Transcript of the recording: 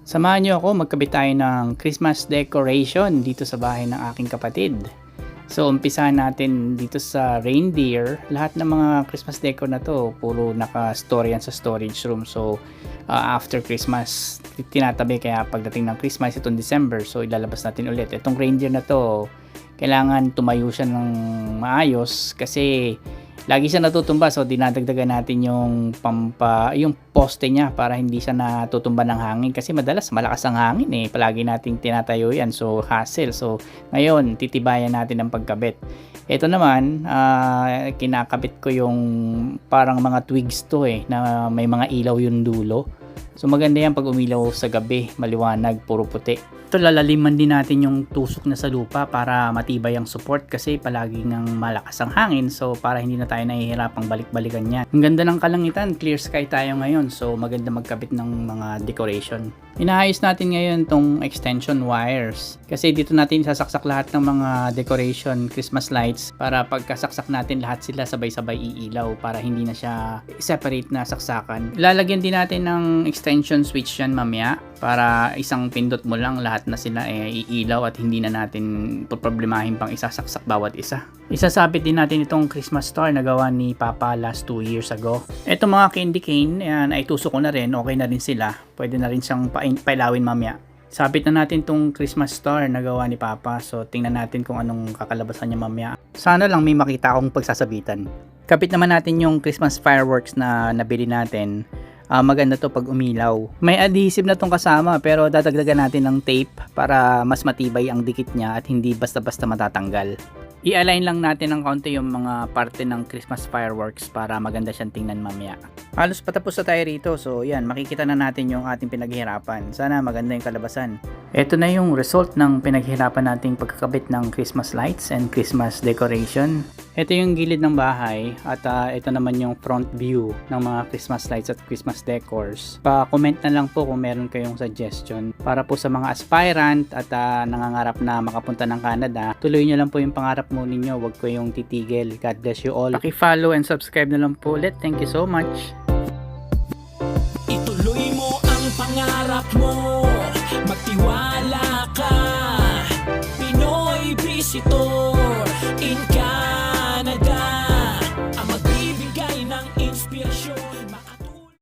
Samahan niyo ako magkabit tayo ng Christmas decoration dito sa bahay ng aking kapatid. So umpisahan natin dito sa reindeer. Lahat ng mga Christmas decor na to puro naka-store yan sa storage room. So after Christmas tinatabi, kaya pagdating ng Christmas itong December, so ilalabas natin ulit. Itong reindeer na to kailangan tumayo siya ng maayos kasi lagi siya natutumba, so dinadagdagan natin yung yung poste niya para hindi siya natutumba ng hangin kasi madalas malakas ang hangin palagi nating tinatayo yan, so hassle. So ngayon titibayan natin ang pagkabit. Ito naman kinakabit ko yung parang mga twigs to na may mga ilaw yung dulo. So maganda yan pag umilaw sa gabi, maliwanag, puro puti. Ito lalaliman din natin yung tusok na sa lupa para matibay ang support kasi palagi ng malakas ang hangin, so para hindi na tayo nahihirapang balik-balikan yan. Ang ganda ng kalangitan, clear sky tayo ngayon, so maganda magkabit ng mga decoration. Inaayos natin ngayon tong extension wires kasi dito natin sasaksak lahat ng mga decoration, Christmas lights, para pagkasaksak natin lahat sila sabay-sabay iilaw para hindi na siya separate na saksakan. Lalagyan din natin ng extension switch yan mamaya para isang pindot mo lang lahat na sila iilaw at hindi na natin problemahin pang isasaksak bawat isa. Isasabit din natin itong Christmas star na gawa ni Papa last 2 years ago. Itong mga candy cane, yan, ay tusok ko na rin, okay na rin sila. Pwede na rin siyang pailawin mamaya. Sabit na natin itong Christmas star na gawa ni Papa, so tingnan natin kung anong kakalabasan niya mamaya. Sana lang may makita akong pagsasabitan. Kapit naman natin yung Christmas fireworks na nabili natin. Maganda to pag umilaw. May adhesive na tong kasama pero dadagdagan natin ng tape para mas matibay ang dikit niya at hindi basta-basta matatanggal. I-align lang natin ng kaunti yung mga parte ng Christmas fireworks para maganda siyang tingnan mamaya. Halos patapos na tayo rito, so yan, makikita na natin yung ating pinaghihirapan. Sana maganda yung kalabasan. Ito na yung result ng pinaghihirapan nating pagkakabit ng Christmas lights and Christmas decoration. Ito yung gilid ng bahay at ito naman yung front view ng mga Christmas lights at Christmas decors. Pa-comment na lang po kung meron kayong suggestion para po sa mga aspirant at nangangarap na makapunta ng Canada. Tuloy nyo lang po yung pangarap mo ninyo, huwag ko yung titigil. God bless you all. Paki-follow and subscribe na lang po ulit. Thank you so much. Ituloy mo ang pangarap mo, magtiwala ka. Pinoy Visitor in